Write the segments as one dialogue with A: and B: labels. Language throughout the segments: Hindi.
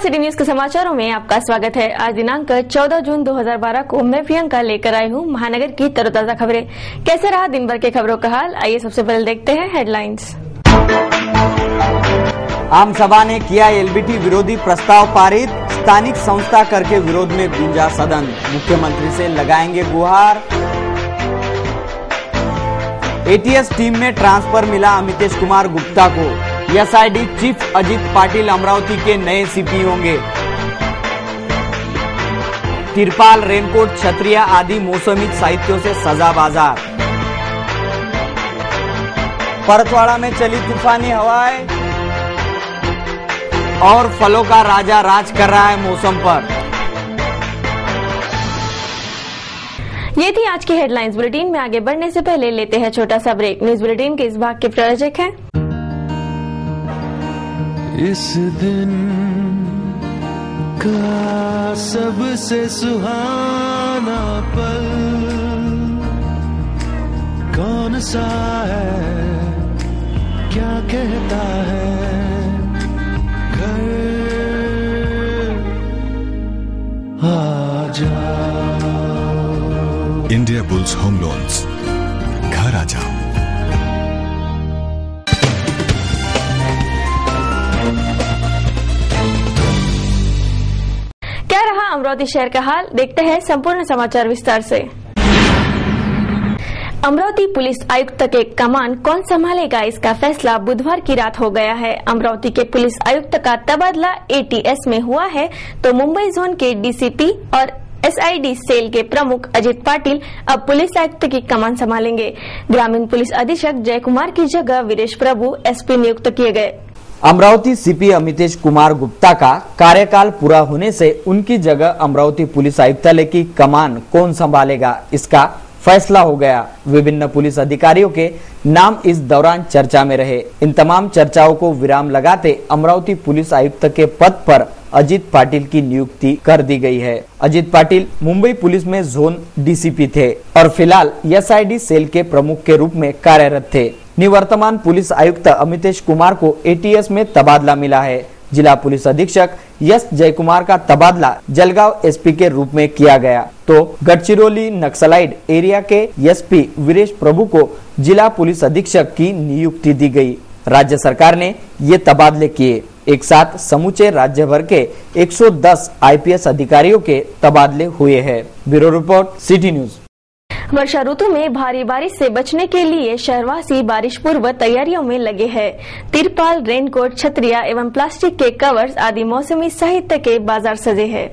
A: सिटी न्यूज के समाचारों में आपका स्वागत है। आज दिनांक 14 जून 2012 को मैं प्रियंका लेकर आई हूँ महानगर की तरोताजा खबरें। कैसे रहा दिन भर के खबरों का हाल, आइए सबसे पहले देखते हैं हेडलाइंस।
B: आम सभा ने किया एलबीटी विरोधी प्रस्ताव पारित, स्थानिक संस्था कर के विरोध में गूंजा सदन, मुख्यमंत्री से लगाएंगे गुहार। एटीएस टीम में ट्रांसफर मिला अमितेश कुमार गुप्ता को, एसआईडी चीफ अजित पाटिल अमरावती के नए सीपी होंगे। तिरपाल, रेनकोट, छतरिया आदि मौसमी साहित्यों से सजा बाजार। परतवाड़ा में चली तूफानी हवाएं और फलों का राजा राज कर रहा है मौसम पर।
A: ये थी आज की हेडलाइंस। बुलेटिन में आगे बढ़ने से पहले लेते हैं छोटा सा ब्रेक। न्यूज बुलेटिन के इस भाग के प्रायोजक हैं
C: इस दिन का सबसे सुहाना पल कौन सा है, क्या कहता है घर आ जाओ।
D: इंडिया बुल्स होम लोन्स, घर आ जाओ।
A: क्या रहा अमरावती शहर का हाल, देखते हैं संपूर्ण समाचार विस्तार से। अमरावती पुलिस आयुक्त के कमान कौन संभालेगा, इसका फैसला बुधवार की रात हो गया है। अमरावती के पुलिस आयुक्त का तबादला एटीएस में हुआ है, तो मुंबई जोन के डीसीपी और एसआईडी सेल के प्रमुख अजित पाटिल अब पुलिस आयुक्त की कमान संभालेंगे। ग्रामीण पुलिस अधीक्षक जय कुमार की जगह वीरेश प्रभु एसपी नियुक्त किए गए।
B: अमरावती सीपी अमितेश कुमार गुप्ता का कार्यकाल पूरा होने से उनकी जगह अमरावती पुलिस आयुक्तालय की कमान कौन संभालेगा, इसका फैसला हो गया। विभिन्न पुलिस अधिकारियों के नाम इस दौरान चर्चा में रहे। इन तमाम चर्चाओं को विराम लगाते अमरावती पुलिस आयुक्त के पद पर अजित पाटिल की नियुक्ति कर दी गई है। अजित पाटिल मुंबई पुलिस में जोन डीसीपी थे और फिलहाल एसआईडी सेल के प्रमुख के रूप में कार्यरत थे। निवर्तमान पुलिस आयुक्त अमितेश कुमार को एटीएस में तबादला मिला है। जिला पुलिस अधीक्षक एस जयकुमार का तबादला जलगांव एसपी के रूप में किया गया, तो गढ़चिरौली नक्सलाइट एरिया के एसपी वीरेश प्रभु को जिला पुलिस अधीक्षक की नियुक्ति दी गई। राज्य सरकार ने ये तबादले किए। एक साथ समूचे राज्य भर के 110 आईपीएस अधिकारियों के तबादले हुए हैं। Bureau report, city news.
A: वर्षा ऋतु में भारी बारिश से बचने के लिए शहरवासी बारिश पूर्व तैयारियों में लगे हैं। तिरपाल, रेनकोट, छतरिया एवं प्लास्टिक के कवर्स आदि मौसमी साहित्य के बाजार सजे हैं।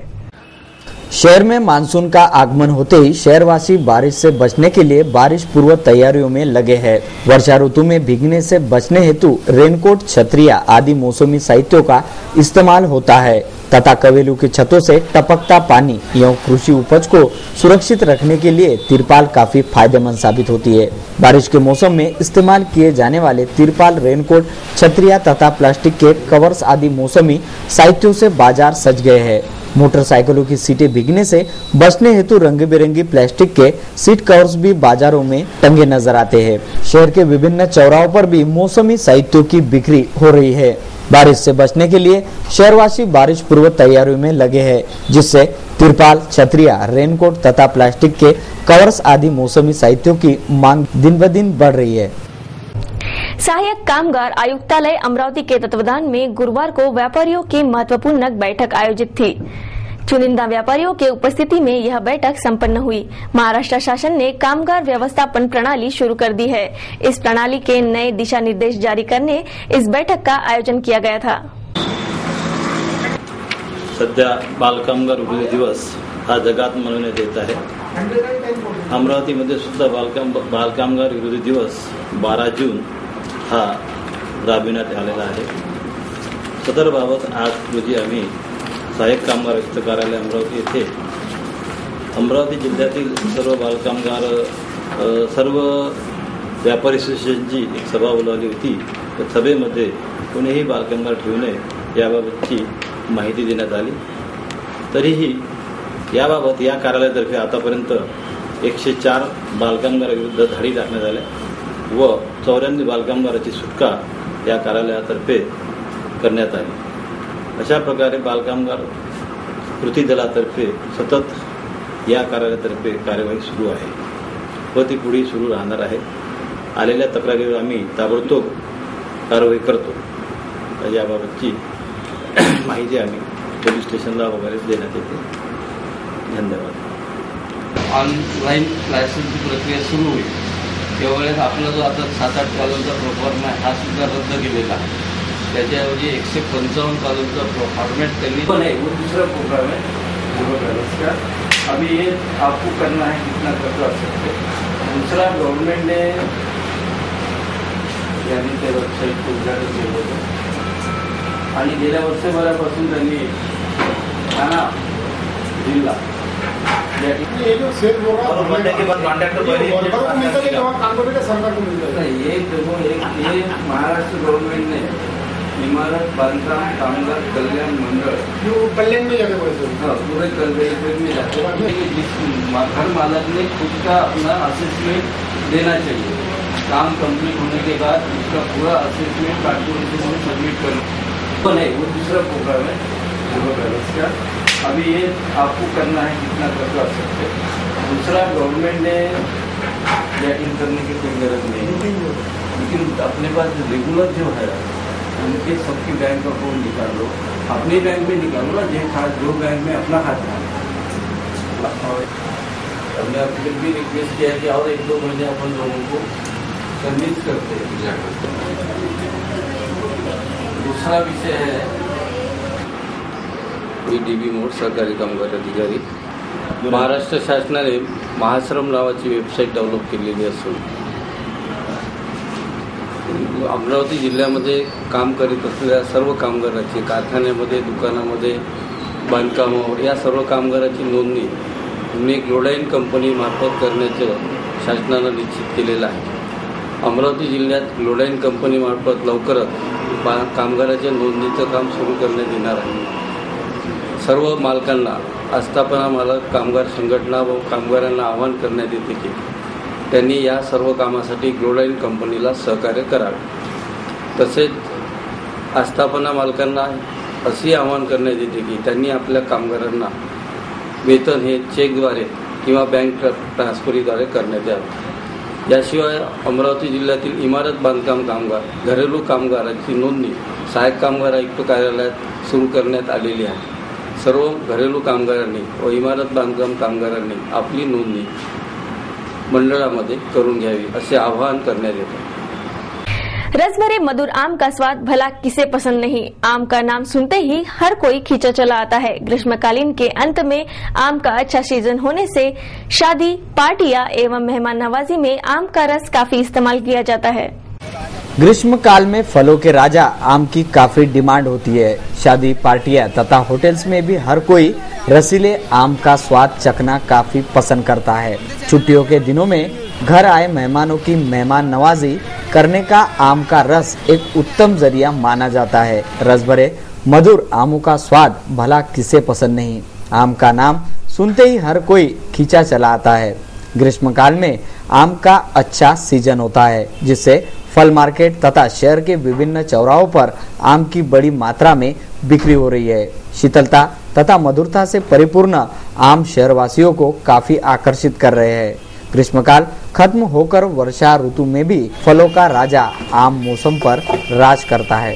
B: शहर में मानसून का आगमन होते ही शहरवासी बारिश से बचने के लिए बारिश पूर्व तैयारियों में लगे हैं। वर्षा ऋतु में भीगने से बचने हेतु रेनकोट, छतरिया आदि मौसमी साहित्यों का इस्तेमाल होता है तथा कवेलू की छतों से टपकता पानी एवं कृषि उपज को सुरक्षित रखने के लिए तिरपाल काफी फायदेमंद साबित होती है। बारिश के मौसम में इस्तेमाल किए जाने वाले तिरपाल, रेनकोट, छतरिया तथा प्लास्टिक के कवर्स आदि मौसमी साहित्यों से बाजार सज गए हैं। मोटरसाइकिलों की सीटें भीगने से बचने हेतु रंग बिरंगी प्लास्टिक के सीट कवर्स भी बाजारों में टंगे नजर आते हैं। शहर के विभिन्न चौराहों पर भी मौसमी साहित्यों की बिक्री हो रही है। बारिश से बचने के लिए शहरवासी बारिश पूर्व तैयारियों में लगे हैं, जिससे तिरपाल, छतरिया, रेनकोट तथा प्लास्टिक के कवर्स आदि मौसमी साहित्यों की मांग दिन ब दिन बढ़ रही है।
A: सहायक कामगार आयुक्तालय अमरावती के तत्वाधान में गुरुवार को व्यापारियों की महत्वपूर्ण बैठक आयोजित थी। चुनिंदा व्यापारियों के उपस्थिति में यह बैठक संपन्न हुई। महाराष्ट्र शासन ने कामगार व्यवस्थापन प्रणाली शुरू कर दी है। इस प्रणाली के नए दिशा निर्देश जारी करने इस बैठक का आयोजन किया गया था।
E: सध्या बालकामगार विरोधी दिवस हा जगात मनवण्यात येत आहे। अमरावतीमध्ये सुद्धा बालकामगार विरोधी दिवस 12 जून हा राबविण्यात आलेला आहे। सदर बाबत आज रोजी आम्ही सहाय्यक कामगार आयुक्त कार्यालय अमरावती येथे अमरावती जिल्ह्यातील सर्व बालकामगार सर्व व्यापारी असोसिएशनची एक सभा बोलावली होती। त्या सभेमध्ये कोणीही बालकामगार ठेवू नये याबाबतची माहिती देण्यात आली। तरीही याबाबत या कार्यालयातर्फे आतापर्यंत 104 बालकामगारांविरुद्ध धाडी टाकण्यात आल्या व 94 बालकामगाराची सुटका या कार्यालयातर्फे करण्यात आली। अशा प्रकारे बालकामगार कृती दलातर्फे सतत या कार्यालयातर्फे कार्यवाही सुरू आहे व ती पुढे सुरू राहणार आहे. आलेल्या तक्रारीवर आम्ही ताबडतोब कारवाई करतो. याबाबतची माहिती आम्ही पोलीस स्टेशनला वगैरे देण्यात येते. धन्यवाद.
F: ऑनलाईन लायसन्सची प्रक्रिया सुरू होईल त्यावेळेस आपला जो आता 7-8 कॉलमचा प्रोफॉर्मा आहे हा सुद्धा रद्द केलेला आहे. त्याच्याऐवजी 155 कॉलमचा फॉर्मेट त्यांनी पण आहे. वो दूसरा प्रोग्राम है का अभी ये आपको करना है कितना कर सकते. दूसरा गवर्नमेंट ने यानी त्या वेबसाईटचं उद्घाटन केलं होतं आणि गेल्या वर्षभरापासून त्यांनी ठाणा जिल्हा
G: ये जो सेल होगा
E: के बाद कॉन्ट्रैक्टर
G: को मिलता है वहाँ काम करेगा सरकार को मिलता है.
F: ये देखो ये महाराष्ट्र गवर्नमेंट ने इमारत बांधकाम कामगार कल्याण मंडल
G: जो कल्याण में जाते पैसे
F: पूरे कल्याण में जाते हैं. घर मालक ने खुद का अपना असेसमेंट देना चाहिए. काम कंप्लीट होने के बाद उसका पूरा असेसमेंट कॉर्पोरेशन में सबमिट करना तो नहीं. वो दूसरा प्रोग्राम है का अभी ये आपको करना है कितना कर सकते. दूसरा गवर्नमेंट ने चेकिंग करने की कोई गरज नहीं है लेकिन अपने पास रेगुलर जो है उनके सबकी बैंक अकाउंट निकालो. अपने बैंक में निकालो ना जो बैंक में अपना खाता है. हमने आपसे भी रिक्वेस्ट किया कि और 1-2 महीने अपन लोगों को कन्विंस करते हैं. दूसरा विषय है DB मोड सहकारी कामगार अधिकारी. महाराष्ट्र शासनाने महाश्रम नावाची वेबसाईट डेव्हलप केलेली असून अमरावती जिल्ह्यामध्ये काम करीत असलेल्या सर्व कामगारांची कारखान्यामध्ये दुकानामध्ये बांधकामावर या सर्व कामगारांची नोंदणी एक ग्लोडाईन कंपनी मार्फत करण्याचं शासनानं निश्चित केलेलं आहे. अमरावती जिल्ह्यात ग्लोडाईन कंपनी मार्फत लवकरच कामगाराच्या नोंदणीचं काम सुरू करण्यात येणार आहे. सर्व मालकांना आस्थापना मालक कामगार संघटना व कामगारांना आवाहन करण्यात येते की त्यांनी या सर्व कामासाठी ग्लोडाईन कंपनीला सहकार्य करावे. तसेच आस्थापना मालकांना असे आवाहन करण्यात येते की त्यांनी आपल्या कामगारांना वेतन हे चेकद्वारे किंवा बँक ट्रान्सफरीद्वारे करण्यात यावे. याशिवाय अमरावती जिल्ह्यातील इमारत बांधकाम कामगार घरेलू कामगारांची नोंदणी सहाय्यक कामगार आयुक्त कार्यालयात सुरू करण्यात आलेली आहे. सर्व घरेलू कामगारांनी व इमारत बांधकाम कामगारांनी आपली नोंदणी मंडळामध्ये करून घ्यावी असे आवाहन करण्यात येते.
A: रस भरे मधुर आम का स्वाद भला किसे पसंद नहीं. आम का नाम सुनते ही हर कोई खींचा चला आता है. ग्रीष्मकालीन के अंत में आम का अच्छा सीजन होने से शादी पार्टियां एवं मेहमान नवाजी में आम का रस काफी इस्तेमाल किया जाता है.
B: ग्रीष्म काल में फलों के राजा आम की काफी डिमांड होती है. शादी पार्टियां तथा होटल्स में भी हर कोई रसीले आम का स्वाद चखना काफी पसंद करता है. छुट्टियों के दिनों में घर आए मेहमानों की मेहमान नवाजी करने का आम का रस एक उत्तम जरिया माना जाता है. रस भरे मधुर आमों का स्वाद भला किसे पसंद नहीं. आम का नाम सुनते ही हर कोई खींचा चला आता है. ग्रीष्मकाल में आम का अच्छा सीजन होता है जिससे फल मार्केट तथा शहर के विभिन्न चौराहों पर आम की बड़ी मात्रा में बिक्री हो रही है. शीतलता तथा मधुरता से परिपूर्ण आम शहरवासियों को काफी आकर्षित कर रहे हैं. ग्रीष्मकाल खत्म होकर वर्षा ऋतु में भी फलों का राजा आम मौसम पर राज करता है.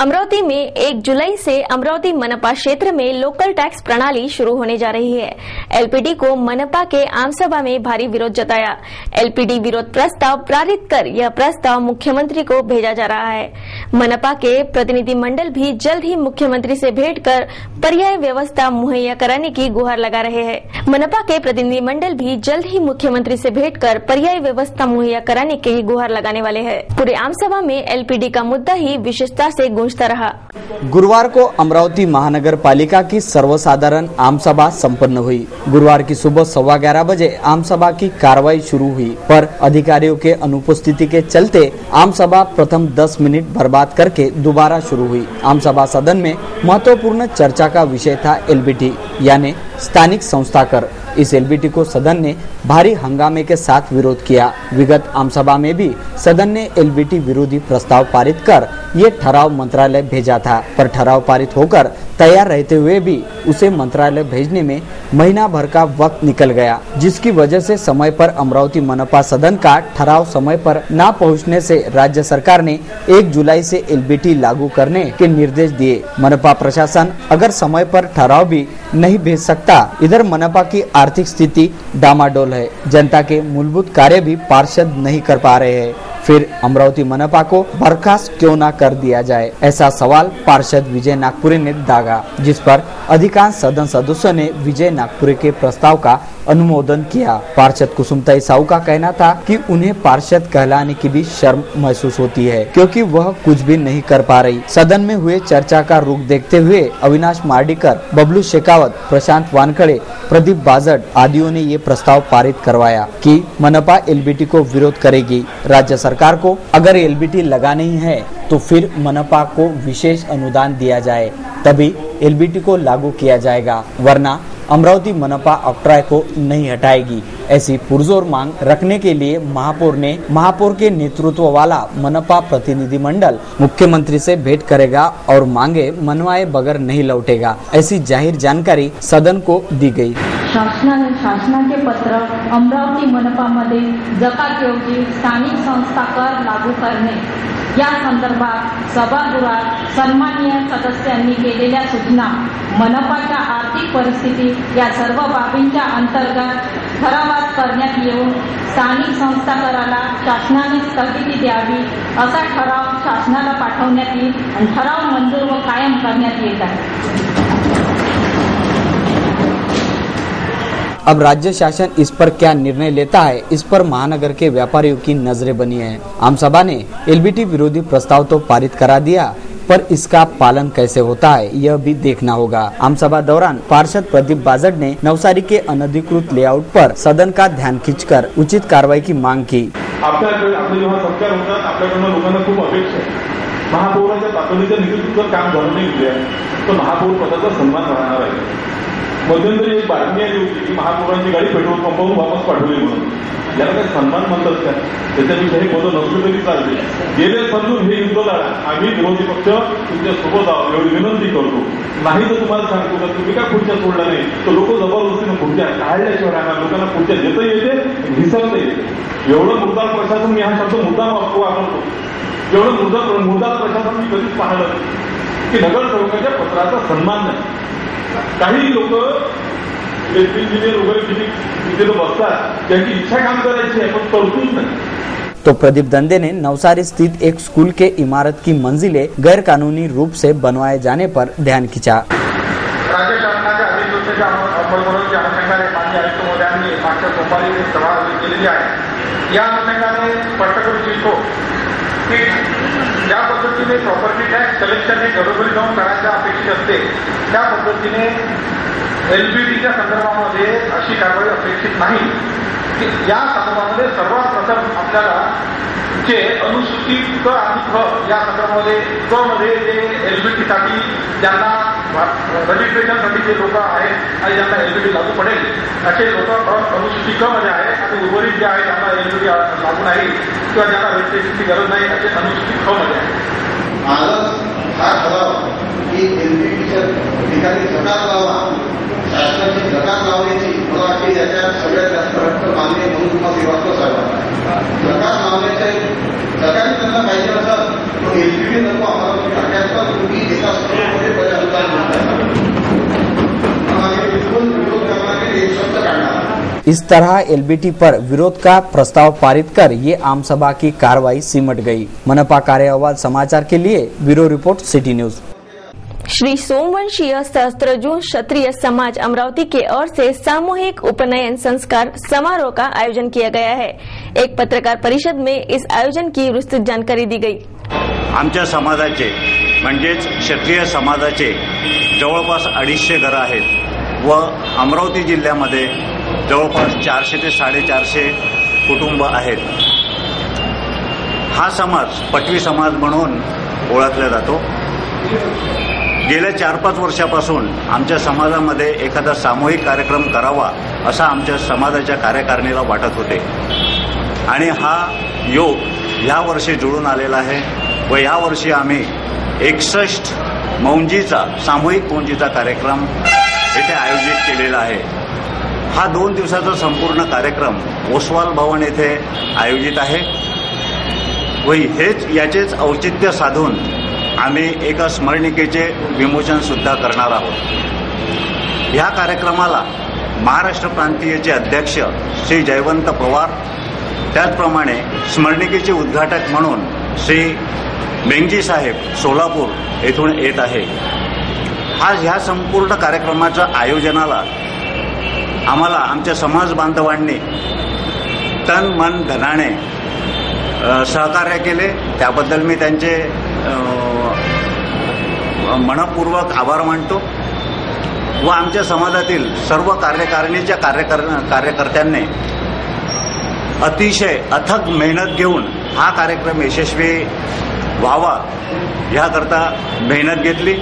A: अमरावती में 1 जुलाई से अमरावती मनपा क्षेत्र में लोकल टैक्स प्रणाली शुरू होने जा रही है. एलपीडी को मनपा के आम सभा में भारी विरोध जताया. एलपीडी विरोध प्रस्ताव पारित कर यह प्रस्ताव मुख्यमंत्री को भेजा जा रहा है. मनपा के प्रतिनिधि मंडल भी जल्द ही मुख्यमंत्री से भेंट कर पर्याय व्यवस्था मुहैया कराने की गुहार लगा रहे हैं. मनपा के प्रतिनिधि मंडल भी जल्द ही मुख्यमंत्री से भेंट कर पर्याय व्यवस्था मुहैया कराने की गुहार लगाने वाले हैं. पूरे आम सभा में एलपीडी का मुद्दा ही विशेषता से गूंजता रहा.
B: गुरुवार को अमरावती महानगर पालिका की सर्वसाधारण आम सभा संपन्न हुई. गुरुवार की सुबह 11:15 बजे आम सभा की कार्रवाई शुरू हुई, पर अधिकारियों के अनुपस्थिति के चलते आम सभा प्रथम 10 मिनट बर्बाद करके दोबारा शुरू हुई. आम सभा सदन में महत्वपूर्ण चर्चा का विषय था एलबीटी यानी स्थानिक संस्था कर. इस एलबीटी को सदन ने भारी हंगामे के साथ विरोध किया। विगत आमसभा में भी सदन ने एलबीटी विरोधी प्रस्ताव पारित कर ये ठराव मंत्रालय भेजा था, पर ठराव पारित होकर तैयार रहते हुए भी उसे मंत्रालय भेजने में महीना भर का वक्त निकल गया, जिसकी वजह से समय पर अमरावती मनपा सदन का ठराव समय पर न पहुंचने से राज्य सरकार ने 1 जुलाई से एलबीटी लागू करने के निर्देश दिए। मनपा प्रशासन अगर समय पर ठराव भी नहीं भेज सकता, इधर मनपा की आर्थिक स्थिति डामाडोल है, जनता के मूलभूत कार्य भी पार्षद नहीं कर पा रहे हैं, फिर अमरावती मनपा को बर्खास्त क्यों न कर दिया जाए, ऐसा सवाल पार्षद विजय नागपुरे ने दागा, जिस पर अधिकांश सदन सदस्यों ने विजय नागपुरे के प्रस्ताव का अनुमोदन किया। पार्षद कुसुमताई साहू का कहना था कि उन्हें पार्षद कहलाने की भी शर्म महसूस होती है, क्योंकि वह कुछ भी नहीं कर पा रही। सदन में हुए चर्चा का रुख देखते हुए अविनाश मार्डीकर, बबलू शेखावत, प्रशांत वानखड़े, प्रदीप बाजट आदियों ने ये प्रस्ताव पारित करवाया कि मनपा एलबीटी को विरोध करेगी। राज्य सरकार को अगर एलबीटी लगानी है तो फिर मनपा को विशेष अनुदान दिया जाए, तभी एलबीटी को लागू किया जाएगा, वरना अमरावती मनपा ऑक्ट्राय को नहीं हटाएगी। ऐसी पुरजोर मांग रखने के लिए महापौर के नेतृत्व वाला मनपा प्रतिनिधि मंडल मुख्यमंत्री से भेंट करेगा और मांगे मनवाए बगैर नहीं लौटेगा, ऐसी जाहिर जानकारी सदन को दी गई।
H: शासनाचे पत्र अमरावती मनपामध्ये जकातयोगी स्थानिक संस्था कर लागू करणे या संदर्भात सभागृहात सन्माननीय सदस्यांनी केलेल्या सूचना मनपाच्या आर्थिक परिस्थिती या सर्व बाबींच्या अंतर्गत ठरावात करण्यात येऊन स्थानिक संस्था कराला शासनाने स्थगिती द्यावी असा ठराव शासनाला पाठवण्यात येईल आणि ठराव मंजूर व कायम करण्यात येत आहे।
B: अब राज्य शासन इस पर क्या निर्णय लेता है, इस पर महानगर के व्यापारियों की नजरें बनी है। आमसभा ने एलबीटी विरोधी प्रस्ताव तो पारित करा दिया, पर इसका पालन कैसे होता है यह भी देखना होगा। आमसभा दौरान पार्षद प्रदीप बाजट ने नवसारी के अनधिकृत लेआउट पर सदन का ध्यान खींचकर उचित कार्रवाई की मांग की।
I: आपले जेव्हा सत्कार होतात आपल्याकडून लोकांना खूप अपेक्षा आहे। महापौराच्या तातडीच्या नेतृत्वात काम झालं नाही तर महापौर पदाचा सन्मान राहणार आहे। मध्यंतरी एक बातमी आली होती की महापौरांची गाडी पेट्रोल पंपावरून वापस पाठवली म्हणून, याला काही सन्मान म्हणतात का? त्याच्यापेक्षा हे पद नसलं तरी चालते। गेले समजून हे युद्ध लढा, आम्ही विरोधी पक्ष तुमच्या सोबत आहोत एवढी विनंती करतो। नाही तर तुम्हाला सांगतो का तुम्ही का खुर्च्या सोडला नाही तर लोक जबरदस्तीनं खुर्च्या काढल्याशिवाय राहणार, लोकांना खुर्च्या देता येते घिसवता येते। एवढं मुद्दाम प्रशासन, मी हा शब्द मुद्दाम वापरतो, एवढं मुद्दाम प्रशासन मी कधीच पाहिलं की नगरसेवकाच्या पत्राचा सन्मान नाही। काही लोक इंजिनियर वगैरे तिथे बसतात, त्यांची इच्छा काम करायची आहे पण तरतूद नाही।
B: तो प्रदीप दंदे ने नवसारी स्थित एक स्कूल के इमारत की मंजिलें गैर कानूनी रूप से बनवाए जाने पर ध्यान खींचा।
G: राज्य शासनाच्या अधिसूचनेच्या अंमलबजावणीच्या अनुषंगाने माननीय आयुक्त महोदयांनी मागच्या सोमवारी सभा केलेली आहे। या अनुषंगाने स्पष्ट करू इच्छितो की ज्या पद्धतीने प्रॉपर्टी टॅक्स कलेक्शन हे घरोघरी जाऊन करायचं अपेक्षित असते, त्या पद्धतीने एलबीटीच्या संदर्भामध्ये अशी कारवाई अपेक्षित नाही की या संदर्भामध्ये सर्वात प्रथम आपल्याला जे अनुसूचित क आणि ख या संदर्भामध्ये क मध्ये जे एलबीटीसाठी ज्यांना रजिस्ट्रेशनसाठी जे लोक आहेत आणि ज्यांना एलबीटी लागू पडेल असे लोक अनुसूचित क मध्ये आहेत आणि उर्वरित जे आहेत त्यांना एलबीटी लागू नाही किंवा ज्यांना रजिस्ट्रेशनची गरज नाही असे अनुसूचित ख मध्ये आहेत।
J: आजच हा ठराव की एलबीटीच्या ठिकाणी जकात लावा, शासनाची जकात लावण्याची मला वाटते याच्या सगळ्यात जास्त रक्त मागणी म्हणून तुम्हाला वाटतो साहेब। जकात लावण्याचे जकात त्यांना पाहिजे असं तो एलबीटी नको आम्हाला टाकायचा, तुम्ही एका स्त्रोतामध्ये पहिले अनुदान म्हणताय विरोध करणारे एक शब्द काढणार।
B: इस तरह एलबीटी पर विरोध का प्रस्ताव पारित कर ये आम सभा की कार्रवाई सिमट गई। मनपा कार्य अहवाल समाचार के लिए bureau report city news.
A: Shri Somvanshiya Sahastrarjun Kshatriya Samaj Amravati की ओर से सामूहिक उपनयन संस्कार समारोह का आयोजन किया गया है। एक पत्रकार परिषद में इस आयोजन की विस्तृत जानकारी दी गई।
K: आमच्या समाजाचे म्हणजेच क्षत्रिय समाजाचे जवळपास 250 घरं आहेत व अमरावती जिल्ह्यामध्ये जवळपास 400 ते 450 कुटुंब आहेत। हा समाज पटवी समाज म्हणून ओळखला जातो। गेल्या 4-5 वर्षापासून आमच्या समाजामध्ये एखादा सामूहिक कार्यक्रम करावा असा आमच्या समाजाच्या कार्यकारिणीला वाटत होते आणि हा योग ह्या वर्षी जुळून आलेला आहे व या वर्षी आम्ही 61 मौंजीचा सामूहिक मौंजीचा कार्यक्रम येथे आयोजित केलेला आहे। हा 2 दिवसाचा संपूर्ण कार्यक्रम ओसवाल भवन येथे आयोजित आहे व याचेच औचित्य साधून आम्ही एका स्मरणिकेचे विमोचन सुद्धा करणार आहोत। या कार्यक्रमाला महाराष्ट्र प्रांतीयचे अध्यक्ष श्री जयवंत पवार, त्याचप्रमाणे स्मरणिकेचे उद्घाटक म्हणून श्री मेंगजी साहेब सोलापूर येथून येत आहे। ह्या संपूर्ण कार्यक्रमाच्या आयोजनाला आम्हाला आमच्या समाज बांधवांनी तन मन धनाने सहकार्य केले, त्याबद्दल मी त्यांचे मनपूर्वक आभार मानतो व आमच्या समाजातील सर्व कार्यकारिणीच्या कार्यकर्त्यांनी अतिशय अथक मेहनत घेऊन हा कार्यक्रम यशस्वी व्हावा याकरता मेहनत घेतली।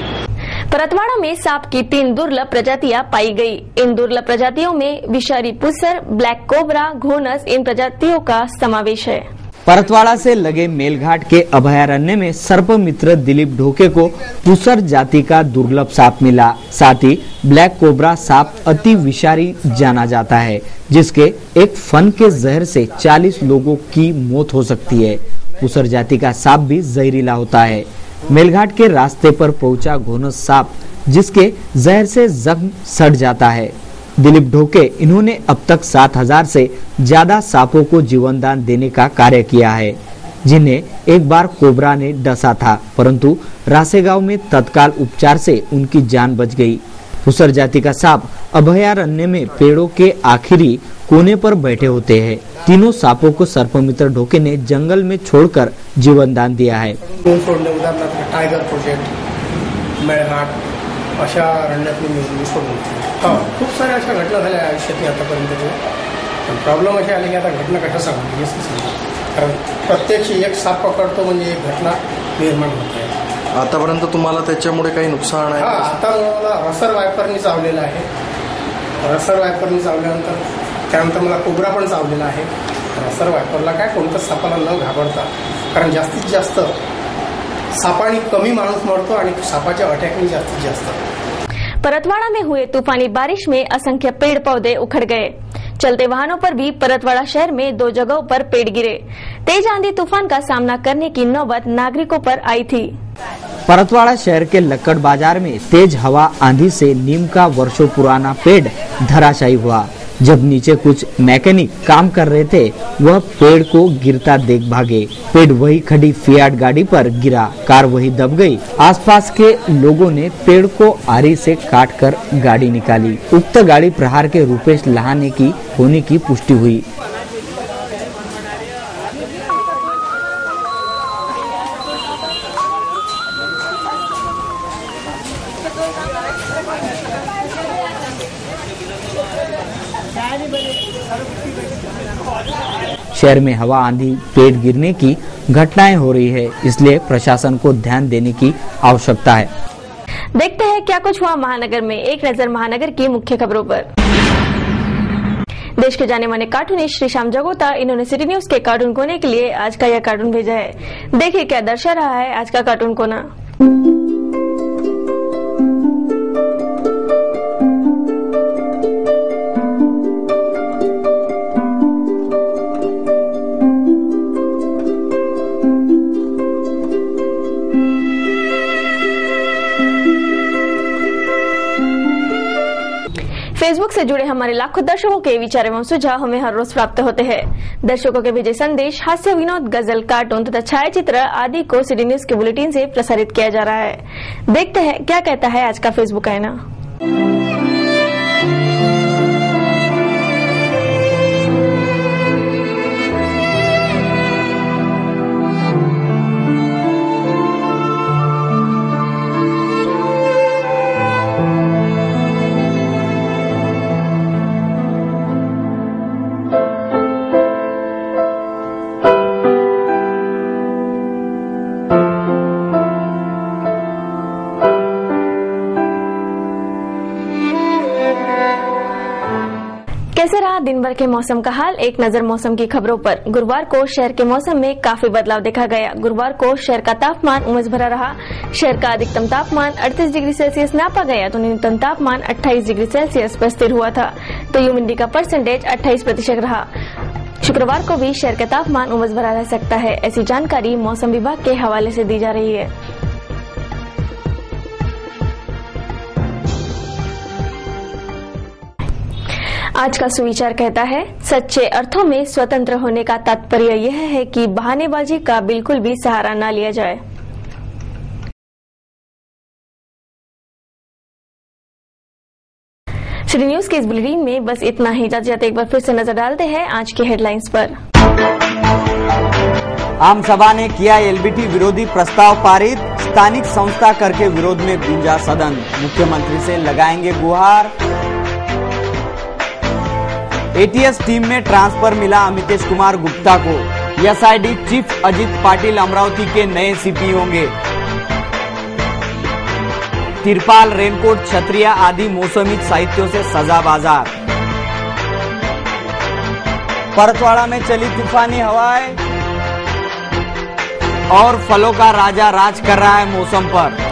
A: परतवाड़ा में सांप की 3 दुर्लभ प्रजातियां पाई गई। इन दुर्लभ प्रजातियों में विषारी पुसर, ब्लैक कोबरा, घोनस इन प्रजातियों का समावेश है।
B: परतवाड़ा से लगे मेलघाट के अभयारण्य में सर्प मित्र दिलीप ढोके को पुसर जाति का दुर्लभ सांप मिला। साथ ही ब्लैक कोबरा सांप अति विषारी जाना जाता है, जिसके एक फन के जहर से 40 लोगों की मौत हो सकती है। पुसर जाति का सांप भी जहरीला होता है। मेलघाट के रास्ते पर पहुंचा घोनस सांप, जिसके जहर से जख्म सड़ जाता है। दिलीप ढोके इन्होंने अब तक 7000 से ज्यादा सांपों को जीवनदान देने का कार्य किया है, जिन्हें एक बार कोबरा ने डसा था, परंतु रासेगांव में तत्काल उपचार से उनकी जान बच गई। पुसर जाति का सांप अभयारण्य में पेड़ों के आखिरी कोने पर बैठे होते हैं। तीनों सांपों को सर्पमित्र ढोके ने जंगल में छोड़कर जीवन दान दिया है।
L: उदाहरणार्थ टायगर प्रोजेक्ट, मेळघाट अशा अरण्यात मी सोडून खूप साऱ्या अशा घटना झाल्या आयुष्यात आतापर्यंत। पण प्रॉब्लेम असे आले की आता घटना कशा सांगू, कारण प्रत्यक्ष एक साप पकडतो म्हणजे एक घटना निर्माण होते।
M: आतापर्यंत तुम्हाला त्याच्यामुळे काही नुकसान आहे?
L: आता मला रसर वायपरनी चावलेला आहे। रसर वायपरनी चावल्यानंतर त्यानंतर मला कोबरा पण चावलेला आहे। रसर वायपरला काय कोणत्या सापाला न घाबरता, कारण जास्तीत जास्त सापानी कमी माणूस मरतो आणि सापाच्या अटॅकनी जास्तीत जास्त।
A: परतवाड़ा में हुए तूफानी बारिश में असंख्य पेड़ पौधे उखड़ गए। चलते वाहनों पर भी परतवाड़ा शहर में 2 जगहों पर पेड़ गिरे। तेज आंधी तूफान का सामना करने की नौबत नागरिकों पर आई थी।
B: परतवाड़ा शहर के लक्कड़ बाजार में तेज हवा आंधी से नीम का वर्षों पुराना पेड़ धराशायी हुआ। जब नीचे कुछ मैकेनिक काम कर रहे थे, वह पेड़ को गिरता देख भागे। पेड़ वही खड़ी फियाट गाड़ी पर गिरा, कार वही दब गई। आसपास के लोगों ने पेड़ को आरी से काटकर गाड़ी निकाली। उक्त गाड़ी प्रहार के रूपेश लहाने की होने की पुष्टि हुई। शहर में हवा आंधी पेड़ गिरने की घटनाएं हो रही है, इसलिए प्रशासन को ध्यान देने की आवश्यकता है।
A: देखते हैं क्या कुछ हुआ महानगर में। एक नजर महानगर की मुख्य खबरों पर। देश के जाने माने कार्टूनिस्ट श्री श्याम जगोता, इन्होंने सिटी न्यूज के कार्टून कोने के लिए आज का यह कार्टून भेजा है। देखिए क्या दर्शा रहा है आज का कार्टून कोना। फेसबुक से जुड़े हमारे लाखों दर्शकों के विचार एवं सुझाव हमें हर रोज प्राप्त होते हैं। दर्शकों के भेजे संदेश, हास्य, विनोद, गजल, कार्टून तथा छायाचित्र आदि को सिटी न्यूज के बुलेटिन से प्रसारित किया जा रहा है। देखते हैं क्या कहता है आज का फेसबुक आईना। के मौसम का हाल। एक नजर मौसम की खबरों पर। गुरुवार को शहर के मौसम में काफी बदलाव देखा गया। गुरुवार को शहर का तापमान उमस भरा रहा। शहर का अधिकतम तापमान 38 डिग्री सेल्सियस नापा गया तो न्यूनतम तापमान 28 डिग्री सेल्सियस पर स्थिर हुआ था। तो ह्यूमिडिटी का परसेंटेज 28% रहा। शुक्रवार को भी शहर का तापमान उमस भरा रह सकता है। ऐसी जानकारी मौसम विभाग के हवाले से दी जा रही है। आज का सुविचार कहता है, सच्चे अर्थों में स्वतंत्र होने का तात्पर्य यह है कि बहानेबाजी का बिल्कुल भी सहारा न लिया जाए। सिटी न्यूज के इस बुलेटिन में बस इतना ही। जाते एक बार फिर से नजर डालते हैं आज की हेडलाइंस पर।
B: आम सभा ने किया एलबीटी विरोधी प्रस्ताव पारित। स्थानिक संस्था कर के विरोध में गूंजा सदन। मुख्यमंत्री से लगाएंगे गुहार। एटीएस टीम में ट्रांसफर मिला अमितेश कुमार गुप्ता को। एसआईडी चीफ अजित पाटिल अमरावती के नए सीपी होंगे। तिरपाल, रेनकोट, छतरिया आदि मौसमी साहित्यों से सजा बाजार। परतवाड़ा में चली तूफानी हवाएं और फलों का राजा राज कर रहा है मौसम पर।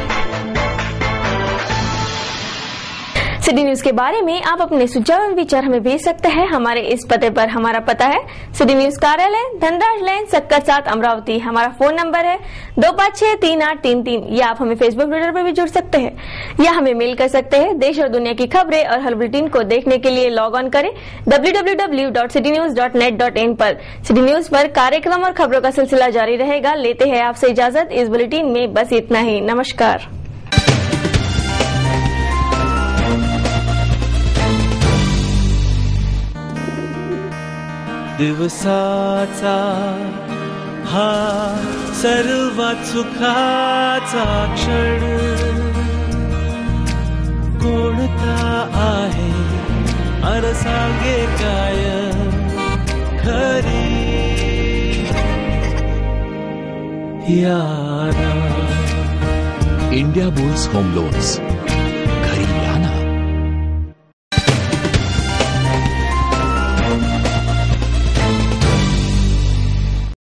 A: सिटी न्यूज के बारे में आप अपने सुझाव एवं विचार हमें भेज सकते हैं हमारे इस पते पर। हमारा पता है सिटी न्यूज कार्यालय, धनराज लेन, सक्कर 7, अमरावती। हमारा फोन नंबर है 25638333। या आप हमें फेसबुक, ट्विटर पर भी जुड़ सकते हैं या हमें मेल कर सकते हैं। देश और दुनिया की खबरें और हर बुलेटिन को देखने के लिए लॉग ऑन करें www.citynews.net.in पर। सिटी न्यूज पर कार्यक्रम और खबरों का सिलसिला जारी रहेगा। लेते हैं आपसे इजाजत। इस बुलेटिन में बस इतना ही। नमस्कार।
C: दिवसाचा हा सर्वात सुखाचा क्षण कोणता आहे अन सांगे काय खरी यारा।
D: India bulls home loans,